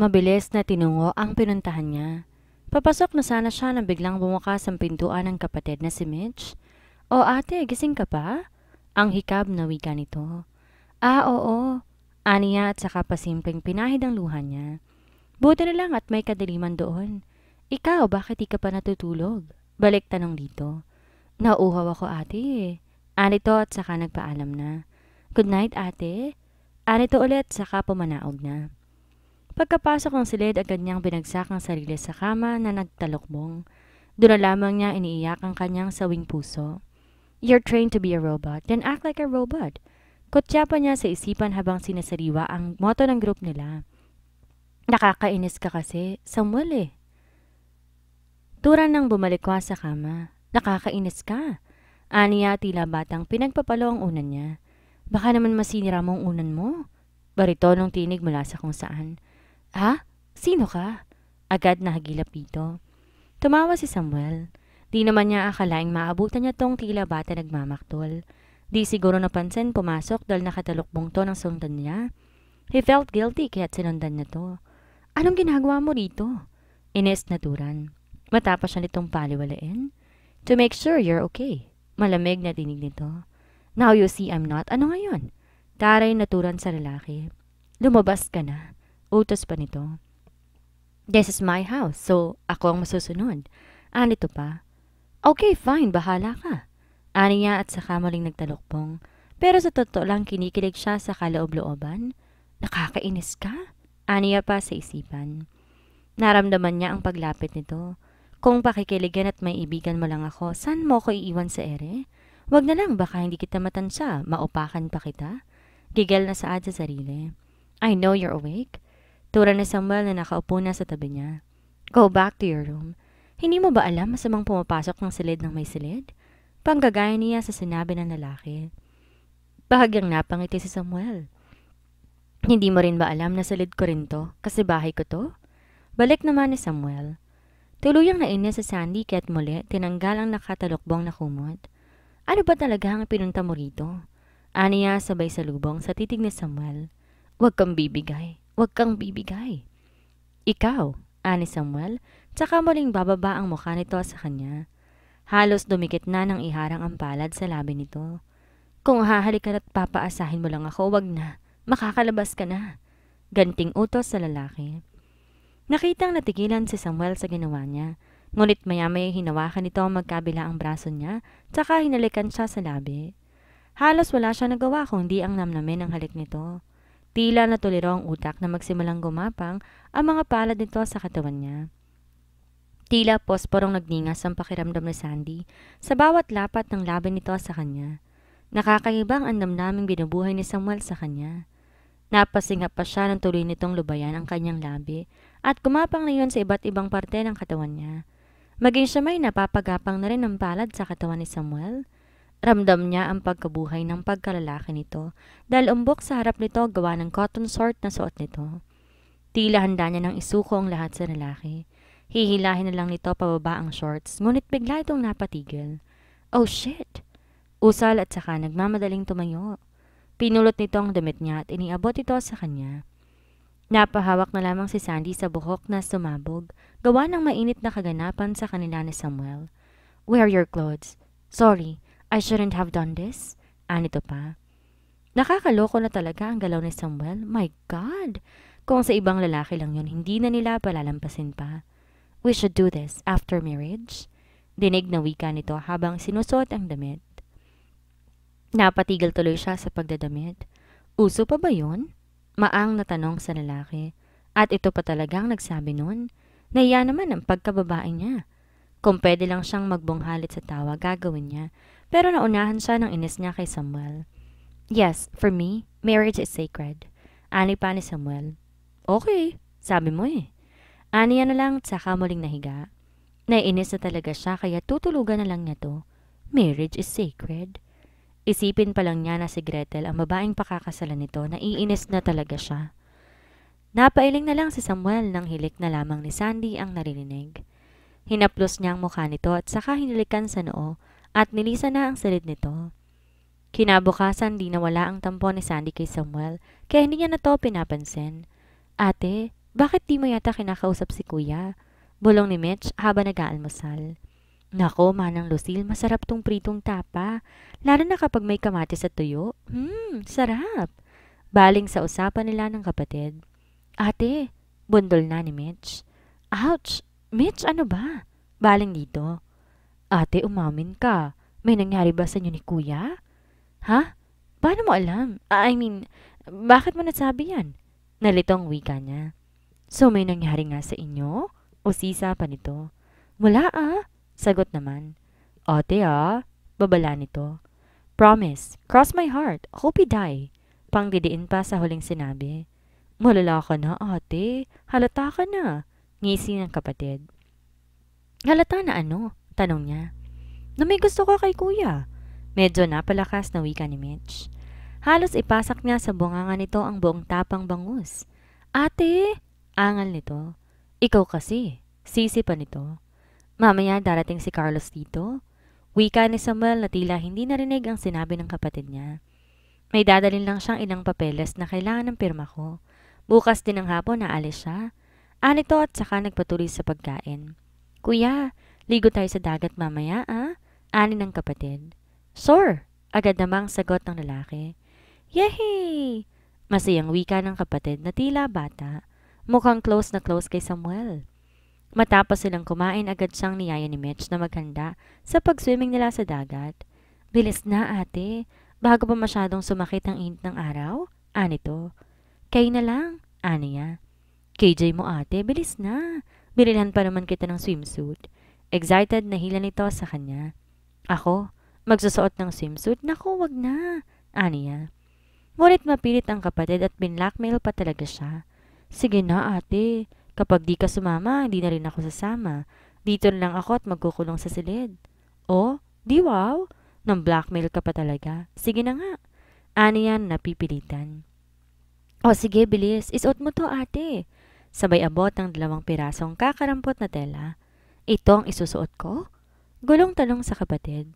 Mabilis na tinungo ang pinuntahan niya. Papasok na sana siya nang biglang bumukas ang pintuan ng kapatid na si Mitch. "O ate, gising ka pa?" Ang hikab na wika nito. "Ah, oo." Aniya at saka pasimpleng pinahid ang luha niya. "Buti na lang at may kadiliman doon. Ikaw, bakit di ka pa natutulog?" Balik tanong dito. "Nauuhaw ako ate." Anito at saka nagpaalam na. "Good night ate." Anito ulit saka pumanaog na. Pagkapasok ng silid agad niyang binagsak ang sarili sa kama na nagtalokbong. Doon na lamang niya iniiyak ang kanyang sawing puso. "You're trained to be a robot, then act like a robot." Kutya pa niya sa isipan habang sinasariwa ang moto ng group nila. "Nakakainis ka kasi, Samuel eh." Turan nang bumalikwa sa kama. "Nakakainis ka." Aniya tila batang pinagpapalo ang unan niya. "Baka naman masinira mo ang unan mo." Baritonong tinig mula sa kung saan. "Ha? Sino ka?" Agad nahagilap dito. Tumawa si Samuel. Di naman niya akalaing maabutan niya tong tila bata nagmamaktol. Di siguro napansin pumasok dahil nakatalukbong to ng sundan niya. He felt guilty kaya't sinundan niya to. "Anong ginagawa mo rito?" Inis na turan. Matapos siya nitong paliwalain. "To make sure you're okay." Malamig na tinig nito. "Now you see I'm not. Ano ngayon?" Taray naturan sa lalaki. "Lumabas ka na." Utos pa nito. "This is my house, so ako ang masusunod." Anito pa. "Okay, fine, bahala ka." Ani niya at saka muling nagtalokbong. Pero sa totoo lang kinikilig siya sa kaloob-looban. "Nakakainis ka?" Ani niya pa sa isipan. Naramdaman niya ang paglapit nito. "Kung pakikiligan at may ibigan mo lang ako, saan mo ko iiwan sa ere? Wag na lang, baka hindi kita matansya, maupakan pa kita." Gigal na saad sa sarili. "I know you're awake." Tura ni Samuel na nakaupo na sa tabi niya. "Go back to your room." Hindi mo ba alam masamang pumapasok ng silid ng may silid? Panggagaya niya sa sinabi ng lalaki. Bahagyang napangiti si Samuel. "Hindi mo rin ba alam na silid ko rin to, kasi bahay ko to?" Balik naman ni Samuel. Tuluyang nainis sa Sandy kaya't muli tinanggal ang nakatalukbong na kumot. "Ano ba talaga ang pinunta mo rito?" Aniya sabay salubong sa titig ni Samuel. "Huwag kang bibigay. Huwag kang bibigay." "Ikaw," ani Samuel, tsaka muling bababa ang mukha nito sa kanya. Halos dumikit na ng iharang ang palad sa labi nito. "Kung hahalikan at papaasahin mo lang ako, wag na. Makakalabas ka na." Ganting utos sa lalaki. Nakitang natigilan si Samuel sa ginawa niya, ngunit maya-maya hinawakan nito ang magkabila ang braso niya, tsaka hinalikan siya sa labi. Halos wala siya nagawa kundi ang namnamin ng halik nito. Tila natuliro ang utak na magsimulang gumapang ang mga palad nito sa katawan niya. Tila posporong nagningas ang pakiramdam ni Sandy sa bawat lapat ng labi nito sa kanya. Nakakaibang ang damdaming binubuhay ni Samuel sa kanya. Napasingap pa siya nang tuloy nitong lubayan ang kanyang labi at gumapang na yun sa iba't ibang parte ng katawan niya. Maging siya may napapagapang na rin ang palad sa katawan ni Samuel. Ramdam niya ang pagkabuhay ng pagkalalaki nito dahil umbok sa harap nito gawa ng cotton sort na suot nito. Tila handa niya nang isuko ang lahat sa lalaki. Hihilahin na lang nito pababa ang shorts, ngunit bigla itong napatigil. "Oh shit!" Usal at saka nagmamadaling tumayo. Pinulot nito ang damit niya at iniabot ito sa kanya. Napahawak na lamang si Sandy sa buhok na sumabog, gawa ng mainit na kaganapan sa kanila ni Samuel. "Wear your clothes." "Sorry, I shouldn't have done this." Anito pa. Nakakaloko na talaga ang galaw ni Samuel. My God! Kung sa ibang lalaki lang yun, hindi na nila palalampasin pa. "We should do this after marriage." Dinig na wika nito habang sinusuot ang damit. Napatigil tuloy siya sa pagdadamit. Uso pa ba yun? Maang na tanong sa lalaki. At ito pa talagang nagsabi nun. Nahiya naman ang pagkababae niya. Kung pwede lang siyang magbunghalit sa tawa, gagawin niya. Pero naunahan siya ng inis niya kay Samuel. "Yes, for me, marriage is sacred." Ani pa ni Samuel. "Okay, sabi mo eh." Ani na lang tsaka muling nahiga. Naiinis na talaga siya kaya tutulugan na lang niya to. Marriage is sacred. Isipin pa lang niya na si Gretel ang babaeng pakakasalan nito, naiinis na talaga siya. Napailing na lang si Samuel nang hilik na lamang ni Sandy ang naririnig. Hinaplos niya ang mukha nito at saka hinalikan sa noo at nilisa na ang silid nito. Kinabukasan di nawala ang tampo ni Sandy kay Samuel kaya hindi niya na to pinapansin. "Ate, Bakit di mo yata kinakausap si kuya? Bulong ni Mitch habang nag-aalmusal. Nako, Manang Lucille, masarap tong pritong tapa. Lalo na kapag may kamatis at tuyo. Sarap. Baling sa usapan nila ng kapatid. Ate, bundol na ni Mitch. Ouch! Mitch, ano ba? Baling dito. Ate, umamin ka. May nangyari ba sa inyo ni kuya? Ha? Paano mo alam? I mean, bakit mo nasabi yan? Nalitong wika niya. So may nangyari nga sa inyo? Usisa pa nito. Wala sagot naman. Ate babala nito. Promise, cross my heart, hope you die. Pangdidiin pa sa huling sinabi. Malala ka na ate, halata ka na. Ngisi ng kapatid. Halata na ano? Tanong niya. Na may gusto ka kay kuya. Medyo napalakas na wika ni Mitch. Halos ipasak niya sa bunganga nito ang buong tapang bangus. Ate! Angal nito. Ikaw kasi. Sisi pa nito. Mamaya darating si Carlos dito. Wika ni Samuel na tila hindi narinig ang sinabi ng kapatid niya. May dadalhin lang siyang ilang papeles na kailangan ng pirma ko. Bukas din ng hapon naalis siya. Anito at saka nagpatuloy sa pagkain. Kuya, ligo tayo sa dagat mamaya Ani ng kapatid. Sure! Agad namang sagot ng lalaki. Yehey! Masayang wika ng kapatid na tila bata. Mukhang close na close kay Samuel. Matapos silang kumain, agad siyang niyaya ni Mitch na maghanda sa pag-swimming nila sa dagat. Bilis na ate, bago pa masyadong sumakit ang init ng araw? Anito. Kayo na lang, aniya. KJ mo ate, bilis na. Bililhan pa naman kita ng swimsuit. Excited na hila nito sa kanya. Ako, magsusuot ng swimsuit? Naku, wag na, aniya. Ngunit mapilit ang kapatid at binlackmail pa talaga siya. Sige na ate, kapag di ka sumama, hindi na rin ako sasama. Dito na lang ako at magkukulong sa silid. Oh, di wow? Nang blackmail ka pa talaga. Sige na nga. Aniyan napipilitan. O sige, bilis. Isuot mo to ate. Sabay abot ng 2 pirasong kakarampot na tela. Ito ang isusuot ko? Gulong tanong sa kapatid.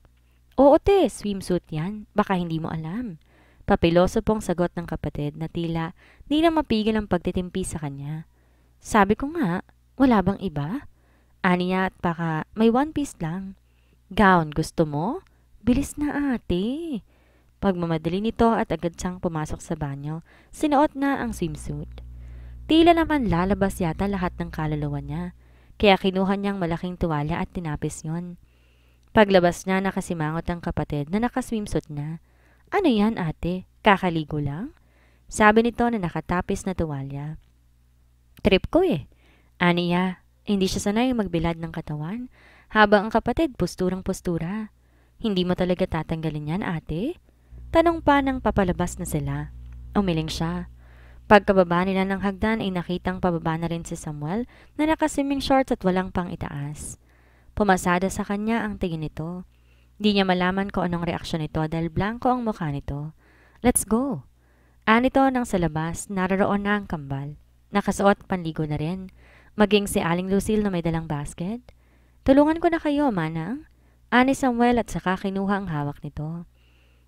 Oo te, swimsuit yan. Baka hindi mo alam. Papiloso pong sagot ng kapatid na tila di na mapigil ang pagtitimpi sa kanya. Sabi ko nga, wala bang iba? Aniya at baka may one piece lang. Gown, gusto mo? Bilis na ate. Pagmamadali nito at agad siyang pumasok sa banyo, sinuot na ang swimsuit. Tila naman lalabas yata lahat ng kaluluwa niya, kaya kinuha niyang malaking tuwalya at tinapis yon. Paglabas niya nakasimangot ang kapatid na nakaswimsuit na. Ano yan ate? Kakaligo lang? Sabi nito na nakatapis na tuwalya. Trip ko Aniya, hindi siya sanay magbilad ng katawan, habang ang kapatid posturang-postura. Hindi mo talaga tatanggalin yan ate? Tanong pa nang papalabas na sila. Umiling siya. Pagkababa nila ng hagdan ay nakitang pababa na rin si Samuel na nakaswimming shorts at walang pang itaas. Pumasada sa kanya ang tingin nito. Di niya malaman kung anong reaksyon nito dahil blanco ang mukha nito. Let's go! Anito nang sa labas, naroon na ang kambal. Nakasuot panligo na rin. Maging si Aling Lucille na may dalang basket. Tulungan ko na kayo, manang. Ani Samuel at saka kinuha ang hawak nito.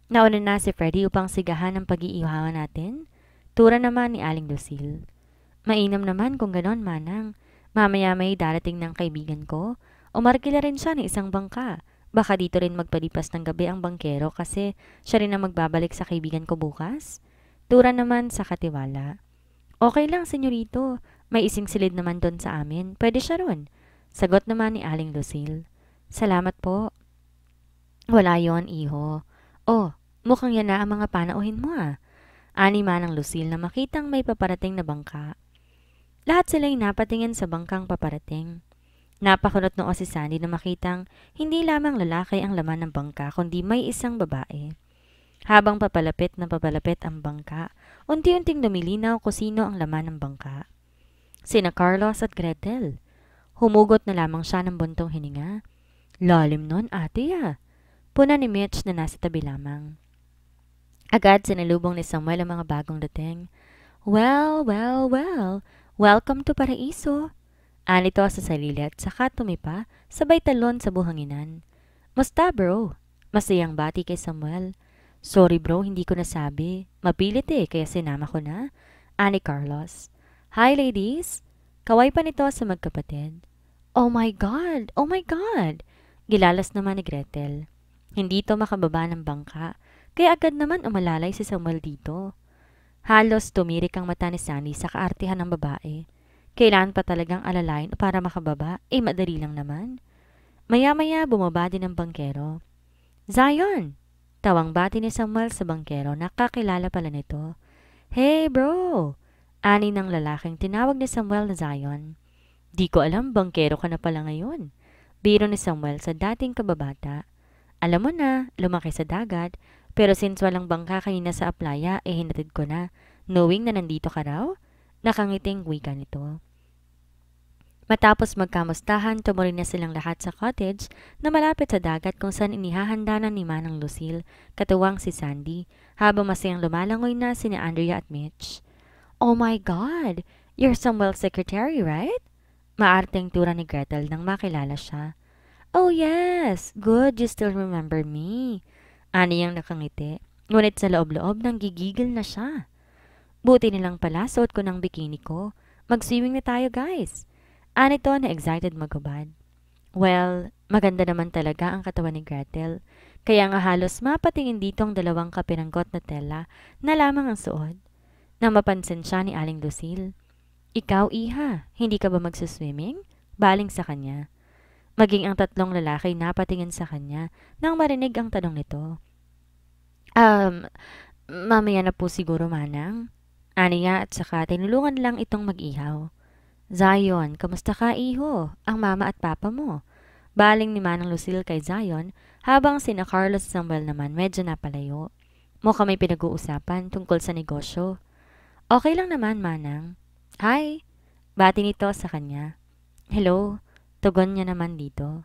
Nauna na si Freddy upang sigahan ang pag-iiwahan natin. Tura naman ni Aling Lucille. Mainam naman kung ganon, manang. Mamaya may darating ng kaibigan ko. Umarkila rin siya ng isang bangka. Baka dito rin magpalipas ng gabi ang bangkero kasi siya rin ang magbabalik sa kaibigan ko bukas. Tura naman sa katiwala. Okay lang, senyorito. May ising silid naman doon sa amin. Pwede siya ron. Sagot naman ni Aling Lucille. Salamat po. Wala yon, iho. Oh, mukhang yan na ang mga panauhin mo Ani Manang Lucille na makitang may paparating na bangka. Lahat sila'y napatingin sa bangkang paparating. Napakunot noo si Sandy na makitang hindi lamang lalaki ang laman ng bangka kundi may isang babae. Habang papalapit na papalapit ang bangka, unti-unting lumilinaw kung sino ang laman ng bangka. Sina Carlos at Gretel. Humugot na lamang siya ng buntong hininga. Lalim nun ate Puna ni Mitch na nasa tabi lamang. Agad sinalubong ni Samuel ang mga bagong dating. Well, well, well, welcome to Paraiso. Anito sa sarili at saka tumipa, sabay talon sa buhanginan. Musta bro? Masayang bati kay Samuel. Sorry bro, hindi ko nasabi. Mapilit kaya sinama ko na. Ani Carlos. Hi ladies! Kaway pa nito sa magkapatid. Oh my God! Oh my God! Gilalas naman ni Gretel. Hindi to makababa ng bangka, kaya agad naman umalalay si Samuel dito. Halos tumirik ang mata ni Sandy sa kaartihan ng babae. Kailangan pa talagang alalayan para makababa, madali lang naman. Maya-maya bumaba din ang bangkero. Zion! Tawang bati ni Samuel sa bangkero, nakakilala pala nito. Hey bro! Ani ng lalaking tinawag ni Samuel na Zion. Di ko alam, bangkero ka na pala ngayon. Biro ni Samuel sa dating kababata. Alam mo na, lumaki sa dagat, pero since walang bangka kanina sa playa, hinatid ko na, knowing na nandito ka raw? Nakangiting wika nito. Matapos magkamustahan, tumuloy na silang lahat sa cottage na malapit sa dagat kung saan inihahanda na ni Manang Lucille, katuwang si Sandy, habang masayang lumalangoy na sina Andrea at Mitch. Oh my God! You're Samuel's secretary, right? Maarteng tura ni Gretel nang makilala siya. Oh yes! Good, you still remember me. Ani ang nakangiti, ngunit sa loob-loob nang gigigil na siya. Buti nilang pala suot ko ng bikini ko. Mag-swimming na tayo guys. Ani to na excited magubad. Well, maganda naman talaga ang katawan ni Gretel. Kaya nga halos mapatingin dito ang dalawang kapiranggot na tela na lamang ang suot. Nang mapansin siya ni Aling Lucille. Ikaw, Iha, hindi ka ba magsuswimming? Baling sa kanya. Maging ang tatlong lalaki napatingin sa kanya nang marinig ang tanong nito. Mamaya na po siguro, Manang. Aniya at saka tinulungan lang itong mag-ihaw. Zion, kamusta ka, iho? Ang mama at papa mo. Baling ni Manang Lucille kay Zion, habang sina Carlos at Samuel naman medyo napalayo. Mukhang may pinag-uusapan tungkol sa negosyo. Okay lang naman, Manang. Hi! Bati nito sa kanya. Hello! Tugon niya naman dito.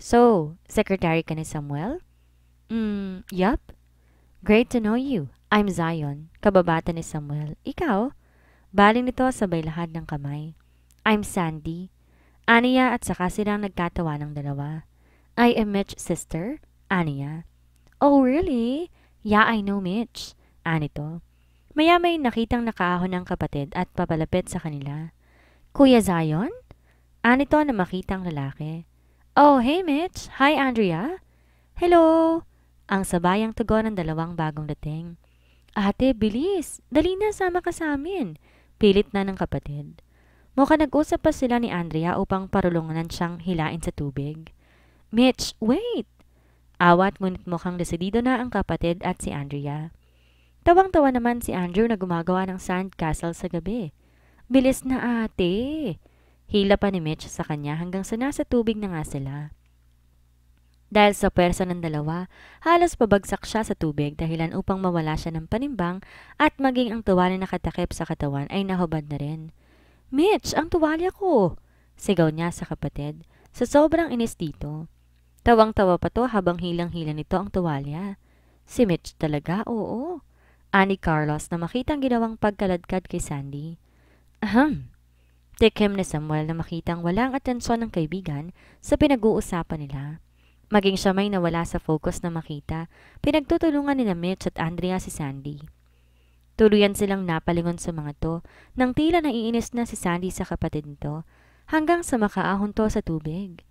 So, secretary ka ni Samuel? Yup. Great to know you. I'm Zion, kababata ni Samuel. Ikaw? Baling nito sabay lahad ng kamay. I'm Sandy. Aniya at saka silang nagkatawa ng dalawa. I am Mitch's sister. Aniya. Oh, really? Yeah, I know Mitch. Anito. Maya-may nakitang nakaahon ng kapatid at papalapit sa kanila. Kuya Zion? Anito na makitang lalaki. Oh, hey Mitch. Hi, Andrea. Hello. Ang sabayang tugon ng dalawang bagong dating. Ate, bilis. Dali na, sama ka sa amin. Pilit na ng kapatid. Mukhang nag-usap pa sila ni Andrea upang parulungan siyang hilain sa tubig. Mitch, wait! Awat ngunit mukhang desidido na ang kapatid at si Andrea. Tawang-tawa naman si Andrew na gumagawa ng sandcastle sa gabi. Bilis na ate! Hila pa ni Mitch sa kanya hanggang sa nasa tubig na nga sila. Dahil sa pwersa ng dalawa, halos pabagsak siya sa tubig dahilan upang mawala siya ng panimbang at maging ang tuwalya na nakatakip sa katawan ay nahubad na rin. Mitch, ang tuwalya ko! Sigaw niya sa kapatid, sa sobrang inis dito. Tawang-tawa pa to habang hilang-hila nito ang tuwalya. Si Mitch talaga, oo. Ani Carlos na makitang ginawang pagkaladkad kay Sandy. Ahem. Tikim ni Samuel na makitang walang atensyon ng kaibigan sa pinag-uusapan nila. Maging siya may nawala sa focus na makita, pinagtutulungan ni Mitch at Andrea si Sandy. Tuluyan silang napalingon sa mga to nang tila naiinis na si Sandy sa kapatid nito hanggang sa makaahon to sa tubig.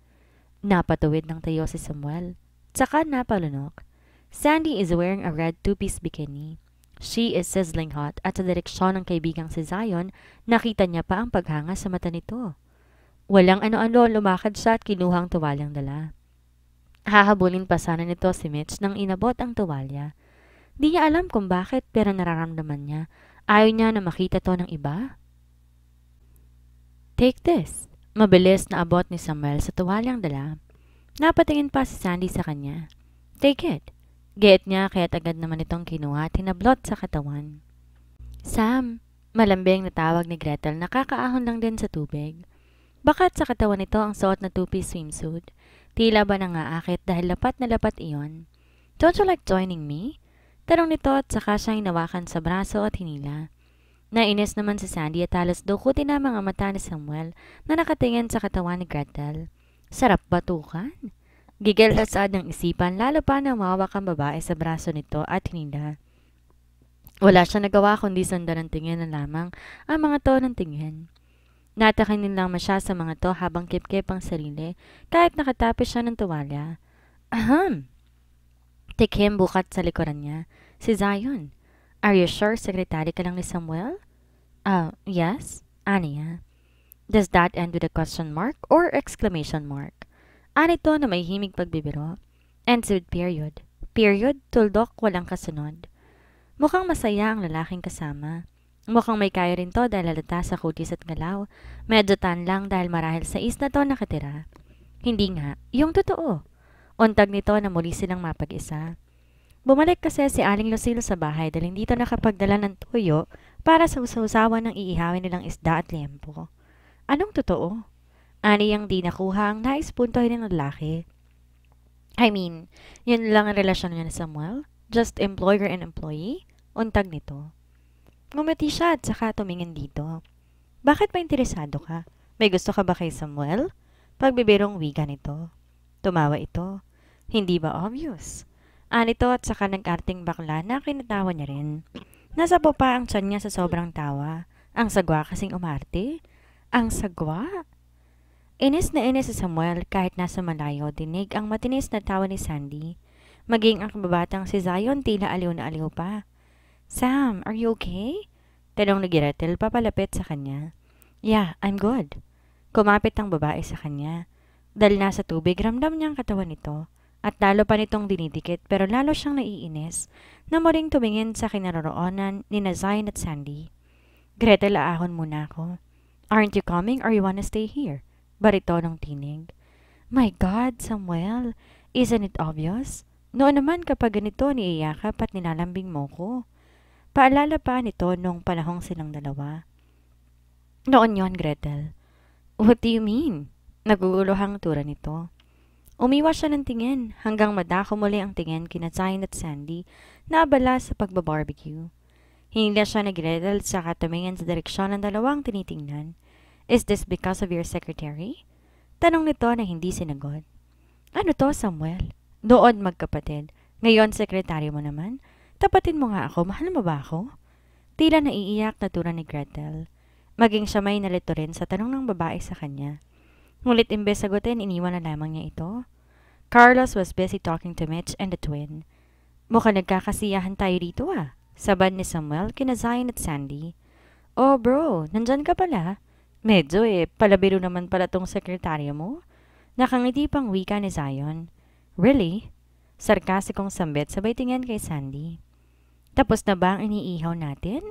Napatuwid ng tayo si Samuel, tsaka napalunok. Sandy is wearing a red two-piece bikini. She is sizzling hot at sa direksyon ng kaibigang si Zion, nakita niya pa ang paghanga sa mata nito. Walang ano-ano, lumakad siya at kinuhang tuwalyang dala. Hahabulin pa sana nito si Mitch nang inabot ang tuwalya. Di niya alam kung bakit pero nararamdaman niya. Ayaw niya na makita to ng iba. Take this. Mabilis na abot ni Samuel sa tuwalyang dala. Napatingin pa si Sandy sa kanya. Take it. Get niya kaya't agad naman itong kinuha at hinablot sa katawan. Sam, malambing na tawag ni Gretel, nakakaahon lang din sa tubig. Bakat sa katawan nito ang suot na two-piece swimsuit. Tila ba nangaakit dahil lapat na lapat iyon. Don't you like joining me? Tanong nito at saka siya hinawakan sa braso at hinila. Nainis naman si Sandy at halos dukutin na mga mata ni Samuel na nakatingin sa katawan ni Gretel. Sarap batukan. Gigil-asad ng isipan lalo pa na mawawak ang babae sa braso nito at hinila. Wala siya nagawa kundi sundan ng tingin na lamang ang mga to ng tingin. Natakinin lang siya sa mga to habang kip-kip ang sarili kahit nakatapis siya ng tuwalya. Ahem! Tikim bukat sa likuran niya. Si Zion. Are you sure sekretary ka lang ni Samuel? Yes. Ano niya? Does that end with a question mark or exclamation mark? Anito na may himig pagbibiro. Ends with period. Period, tuldok, walang kasunod. Mukhang masaya ang lalaking kasama. Mukhang may kaya rin to dahil halata sa kutis at galaw. Medyo tan lang dahil marahil sa isla to nakatira. Hindi nga, yung totoo. Untag nito na muli silang mapag-isa. Bumalik kasi si Aling Lucille sa bahay dahil hindi to nakapagdala ng tuyo para sa usawan ng iihawin nilang isda at liempo. Anong totoo? Ani ang di nakuha ang nais puntohin ng lalaki. I mean, yun lang ang relasyon niya ni Samuel? Just employer and employee? Untag nito. Ngumiti siya at saka tumingin dito. Bakit pa interesado ka? May gusto ka ba kay Samuel? Pagbibirong wiga nito. Tumawa ito. Hindi ba obvious? Anito at saka nag-arting bakla na kinatawa niya rin. Nasa pa ang tiyan niya sa sobrang tawa. Ang sagwa kasing umarte. Ang sagwa? Inis na inis si Samuel kahit nasa malayo dinig ang matinis na tawa ni Sandy. Maging ang kababatang si Zion tila aliw na aliw pa. Sam, are you okay? Tanong ni Gretel papalapit sa kanya. Yeah, I'm good. Kumapit ang babae sa kanya. Dahil nasa tubig, ramdam niya ang katawan nito. At lalo pa nitong dinidikit pero lalo siyang naiinis na muling tumingin sa kinaroroonan ni Zion at Sandy. Gretel, aahon muna ako. Aren't you coming or you wanna stay here? Baritonong tinig. My God, Samuel, isn't it obvious? Noon naman kapag ganito niiyakap at nilalambing mo ko. Paalala pa nito nung panahong silang dalawa. Noon yon, Gretel. What do you mean? Naguguluhang tura nito. Umiwas siya ng tingin hanggang madako muli ang tingin kina Zion at Sandy na abala sa pagbabarbecue. Hinila siya ni Gretel sa tumingin sa direksyon ng dalawang tinitingnan. Is this because of your secretary? Tanong nito na hindi sinagot. Ano to, Samuel? Doon magkapatid. Ngayon, sekretary mo naman. Tapatin mo nga ako, mahal mo ba ako? Tila naiiyak na tura ni Gretel. Maging siya may nalito rin sa tanong ng babae sa kanya. Ngulit imbes sagutin, iniwan na lamang niya ito. Carlos was busy talking to Mitch and the twin. Mukhang nagkakasiyahan tayo dito Sabad ni Samuel kina Zion at Sandy. Oh bro, nandyan ka pala. Medyo palabiro naman pala tong sekretarya mo. Nakangiti pang wika ni Zion. Really? Sarkasikong sambit sabay tingin kay Sandy. Tapos na ba ang iniihaw natin?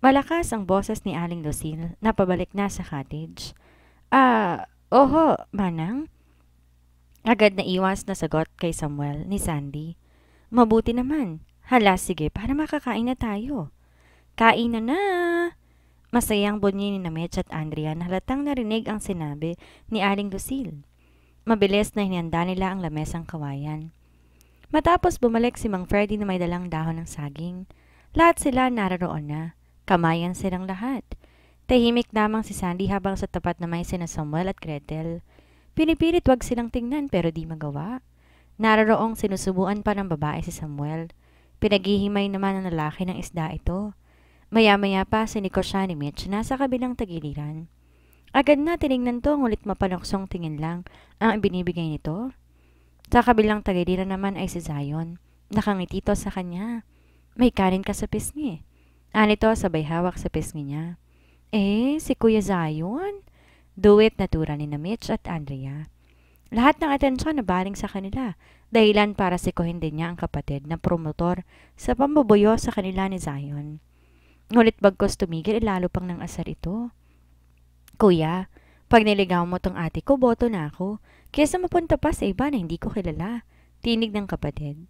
Malakas ang boses ni Aling Lucille na pabalik na sa cottage. Oho, manang. Agad na iwas na sagot kay Samuel ni Sandy. Mabuti naman. Hala, sige, para makakain na tayo. Kain na! Masayang bunyi ni Mitch at Andrea na halatang narinig ang sinabi ni Aling Lucille. Mabilis na hinihanda nila ang lamesang kawayan. Matapos bumalik si Mang Freddy na may dalang dahon ng saging. Lahat sila naroon na. Kamayan silang lahat. Tahimik lamang si Sandy habang sa tapat na may sina Samuel at Gretel. Pinipilit wag silang tingnan pero di magawa. Naroong sinusubuan pa ng babae si Samuel. Pinaghihimay naman ng lalaki ng isda ito. Maya-maya pa siniko siya ni Mitch na sa kabilang tagiliran. Agad na tinignan to ngulit mapanoksong tingin lang ang ibinibigay nito. Sa kabilang tagiliran naman ay si Zion. Nakangiti to sa kanya. May kanin ka sa pisngi. Anito sabay hawak sa pisngi niya. Si Kuya Zion? Duwit na tura ni Mitch at Andrea. Lahat ng atensyon na baling sa kanila. Dahilan para sikuhin din niya ang kapatid na promotor sa pambubuyo sa kanila ni Zion. Ngulit bagkos tumigil lalo pang nang asar ito. Kuya, pag niligaw mo tong ate ko, boto na ako. Kesa mapunta pa sa iba na hindi ko kilala. Tinig ng kapatid.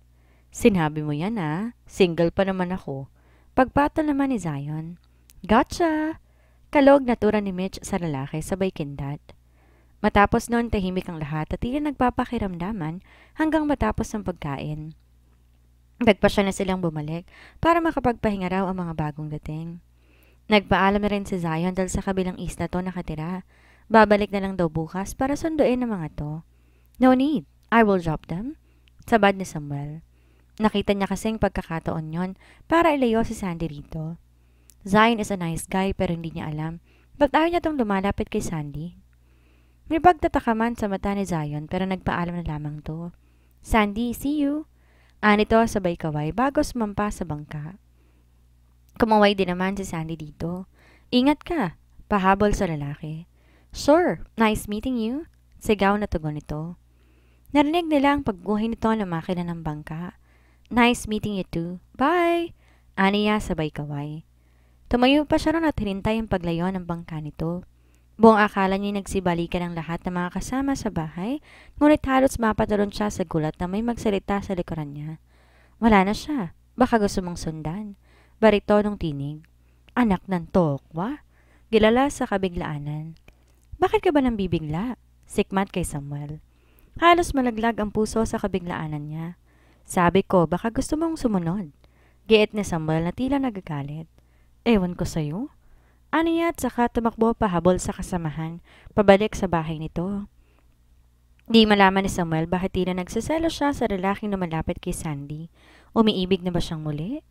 Sinabi mo yan Single pa naman ako. Pagpatol naman ni Zion. Gotcha! Kalog na tura ni Mitch sa lalaki sabay kindat. Matapos noon tahimik ang lahat at tila nagpapakiramdaman hanggang matapos ang pagkain. Nagpasya na silang bumalik para makapagpahinga raw ang mga bagong dating. Nagpaalam na rin si Zion dahil sa kabilang isla to nakatira. Babalik na lang daw bukas para sunduin ang mga to. No need, I will drop them. Sabad ni Samuel. Nakita niya kasing pagkakataon yon para ilayo si Sandy rito. Zion is a nice guy pero hindi niya alam ba't ayaw niya tong lumalapit kay Sandy. May pagtataka man sa mata ni Zion pero nagpaalam na lamang to. Sandy, see you. Anito sabay kaway bago sumampa sa bangka. Kumaway din naman si Sandy dito. Ingat ka, pahabol sa lalaki. Sure, nice meeting you. Sigaw na tugon nito. Narinig nila ang pagbuhay nito na makina ng bangka. Nice meeting you too. Bye! Aniya sabay kaway. Tumayo pa siya ron at hinintay ang paglayo ng bangka nito. Buong akala niya nagsibalikan ang lahat ng mga kasama sa bahay, ngunit halos mapatalon siya sa gulat na may magsalita sa likuran niya. Wala na siya. Baka gusto mong sundan. Baritonong tinig. Anak ng tokwa? Gilala sa kabiglaanan. Bakit ka ba nang bibigla? Sikmat kay Samuel. Halos malaglag ang puso sa kabiglaanan niya. Sabi ko, baka gusto mong sumunod. Giit ni Samuel na tila nagagalit. Ewan ko sa'yo. Aniya at saka tumakbo pahabol sa kasamahan, pabalik sa bahay nito. Di malaman ni Samuel bakit tila nagsaselo siya sa lalaking na malapit kay Sandy. Umiibig na ba siyang muli?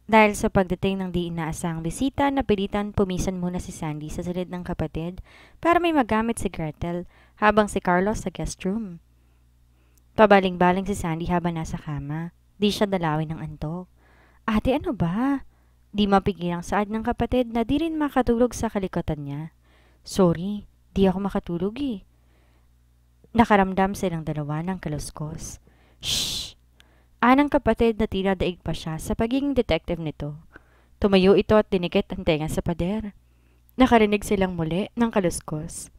Dahil sa pagdating ng di inaasahang bisita, napilitan pumisan muna si Sandy sa silid ng kapatid para may magamit si Gretel habang si Carlos sa guest room. Pabaling-baling si Sandy habang nasa kama. Di siya dalawin ng antok. Ate, ano ba? Di mapigil ang saad ng kapatid na di rin makatulog sa kalikutan niya. Sorry, di ako makatulog eh. Nakaramdam silang dalawa ng kaluskos. Shhh! Anang kapatid na tila daig pa siya sa pagiging detective nito. Tumayo ito at dinikit ang tenga sa pader. Nakarinig silang muli ng kaluskos.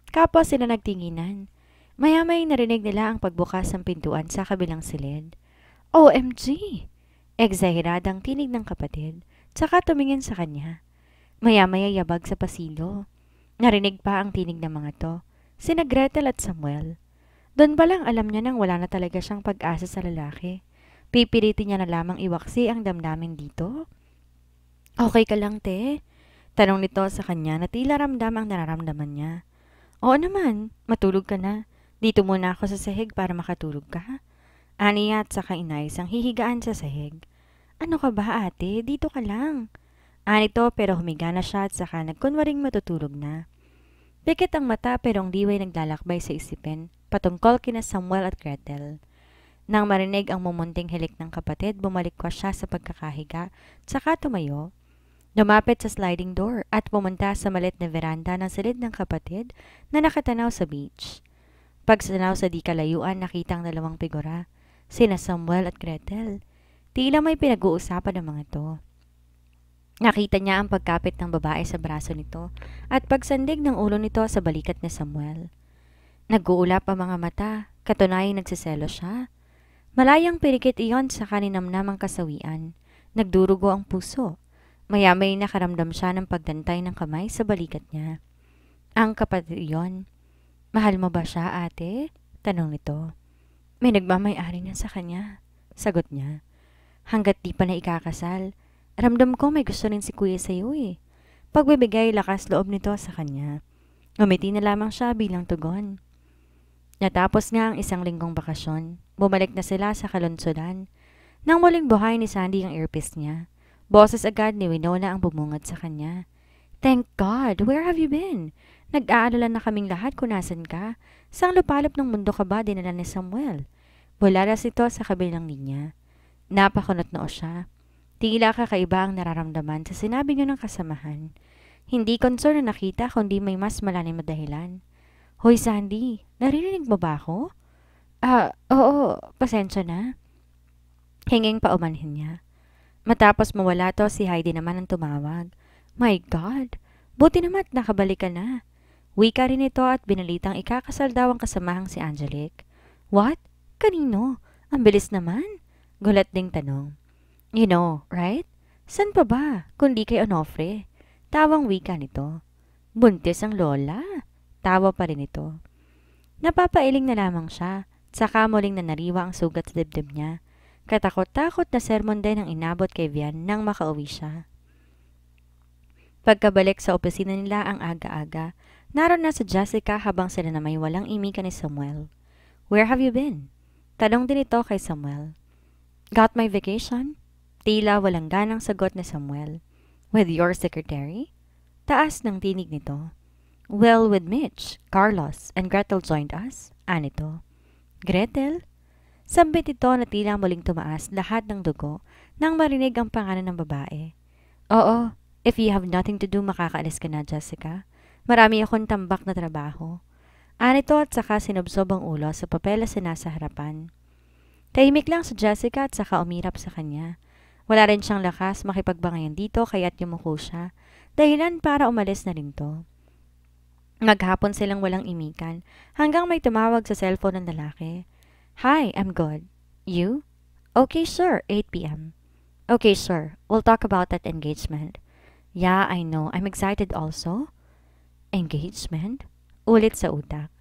Kapwa sila nagtinginan. Maya-may narinig nila ang pagbukas ng pintuan sa kabilang silid. OMG! Eksahiradang tinig ng kapatid, tsaka tumingin sa kanya. Maya-maya yabag sa pasilyo. Narinig pa ang tinig ng mga to, sina Gretel at Samuel. Doon pa lang alam niya nang wala na talaga siyang pag-asa sa lalaki. Pipilitin niya na lamang iwaksi ang damdamin dito. Okay ka lang, te? Tanong nito sa kanya na tila ramdam ang nararamdaman niya. Oo naman, matulog ka na. Dito muna ako sa sahig para makatulog ka. Aniya at saka inayos ang hihigaan sa sahig. Ano ka ba ate? Dito ka lang. Anito pero humiga na siya at saka nagkunwaring matutulog na. Pikit ang mata pero ang diway naglalakbay sa isipin patungkol kina Samuel at Gretel. Nang marinig ang mumunting hilik ng kapatid, bumalikwas siya sa pagkakahiga at saka tumayo. Lumapit sa sliding door at pumunta sa malit na veranda ng silid ng kapatid na nakatanaw sa beach. Pagsanaw sa di kalayuan, nakita ang dalawang figura, sina Samuel at Gretel. Tila may pinag-uusapan ng mga to. Nakita niya ang pagkapit ng babae sa braso nito at pagsandig ng ulo nito sa balikat ni Samuel. Nag-uulap ang mga mata, katunayang nagsiselo siya. Malayang pirikit iyon sa kaninamnamang kasawian. Nagdurugo ang puso. Maya-may nakaramdam siya ng pagdantay ng kamay sa balikat niya. Ang kapatid iyon. Mahal mo ba siya, ate? Tanong nito. May nagmamay-ari na sa kanya. Sagot niya. Hanggat di pa na ikakasal, ramdam ko may gusto rin si kuya sa iyo eh. Pagbibigay lakas loob nito sa kanya. Ngumiti na lamang siya bilang tugon. Natapos nga ang isang linggong bakasyon. Bumalik na sila sa kalunsudan. Nang muling buhay ni Sandy ang earpiece niya, boses agad ni Winona ang bumungad sa kanya. Thank God! Where have you been? Nag-aalala na kaming lahat kung nasan ka. Sang lupalop ng mundo ka ba dinala ni Samuel? Bularas ito sa kabilang linya. Napakunot noo siya. Tila kakaiba ang nararamdaman sa sinabi niyo ng kasamahan. Hindi concern na nakita kundi may mas malalim na dahilan. Hoy Sandy, naririnig mo ba ako? Oo, pasensya na. Hinging paumanhin niya. Matapos mawala to, si Heidi naman ang tumawag. My God, buti naman nakabalik ka na. Wika rin ito at binalitang ikakasal daw ang kasamahang si Angelique. What? Kanino? Ang bilis naman. Gulat ding tanong. You know, right? San pa ba? Kundi kay Onofre. Tawang wika nito. Buntis ang lola. Tawa pa rin ito. Napapailing na lamang siya. Saka muling nanariwa ang sugat sa dibdib niya. Katakot-takot na sermon din ang inabot kay Vian nang makauwi siya. Pagkabalik sa opisina nila ang aga-aga, naroon na si Jessica habang sila na may walang imika ni Samuel. Where have you been? Tanong din ito kay Samuel. Got my vacation? Tila walang ganang sagot ni Samuel. With your secretary? Taas ng tinig nito. Well, with Mitch, Carlos, and Gretel joined us. Anito. Gretel? Sambit ito na tila muling tumaas lahat ng dugo nang marinig ang pangalan ng babae. Oo, if you have nothing to do, makakaalis ka na, Jessica. Marami akong tambak na trabaho. Anito at saka sinubsob ang ulo sa papeles na nasa harapan. Tahimik lang si Jessica at saka umirap sa kanya. Wala rin siyang lakas makipagbangayan dito kaya't yumuko siya. Dahilan para umalis na rin to. Maghapon silang walang imikan hanggang may tumawag sa cellphone ng lalaki. Hi, I'm good. You? Okay, sure, 8 p.m. Okay, sure. We'll talk about that engagement. Yeah, I know. I'm excited also. Engagement? Ulit sa utak.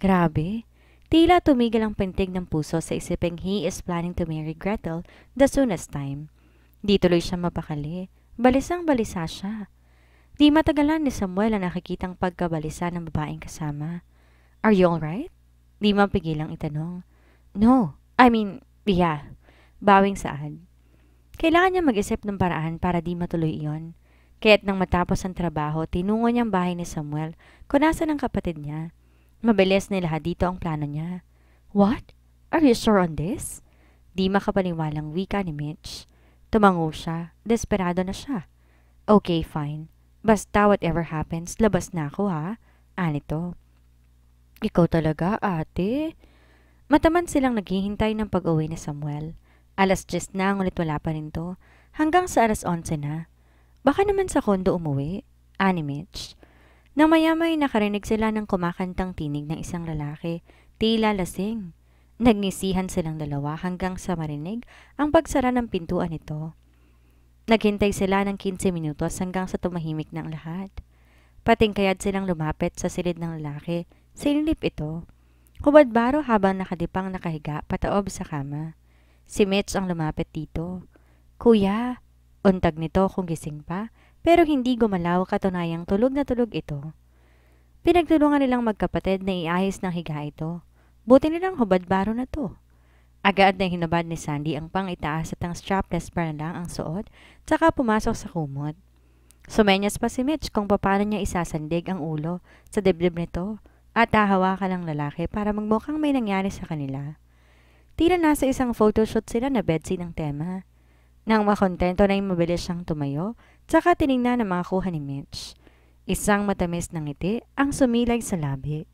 Grabe. Tila tumigil ang pintig ng puso sa isiping he is planning to marry Gretel the soonest time. Di tuloy siya mapakali. Balisang-balisa siya. Di matagalan ni Samuel ang nakikitang pagkabalisa ng babaeng kasama. Are you alright? Di mapigilang itanong. No, I mean, yeah. Bawing saad. Kailangan niya mag-isip ng paraan para di matuloy iyon. Kaya't nang matapos ang trabaho, tinungo niyang bahay ni Samuel kung nasa ng kapatid niya. Mabilis nilahad dito ang plano niya. What? Are you sure on this? Di makapaniwalang wika ni Mitch. Tumango siya. Desperado na siya. Okay, fine. Basta whatever happens, labas na ako ha. Anito. Ikaw talaga, ate? Mataman silang naghihintay ng pag-uwi ni Samuel. 10:00 na ngunit wala pa rin to. Hanggang sa 11:00 na. Baka naman sa kondo umuwi. Ani Mitch. Nang mayamay nakarinig sila ng kumakantang tinig ng isang lalaki. Tila lasing. Nagngisihan silang dalawa hanggang sa marinig ang pagsara ng pintuan nito. Naghintay sila ng 15 minutos hanggang sa tumahimik ng lahat. Patingkayad silang lumapit sa silid ng lalaki. Sinilip ito. Hubad-baro habang nakadipang nakahiga pataob sa kama. Si Mitch ang lumapit dito. Kuya, untag nito kung gising pa, pero hindi gumalaw katunayang tulog na tulog ito. Pinagtulungan nilang magkapatid na iayos ng higa ito. Buti nilang hubad-baro na to. Agad na hinabad ni Sandy ang pang-itaas at ang strapless bra na lang ang suot, tsaka pumasok sa kumot. Sumenyas pa si Mitch kung paano niya isasandig ang ulo sa dibdib nito at hahawakan ng lalaki para magmukhang may nangyari sa kanila. Tila nasa isang photoshoot sila na bedside ng tema. Nang makontento na yung mabilis siyang tumayo, tsaka tinignan ang mga kuha ni Mitch. Isang matamis na ngiti ang sumilag sa labi.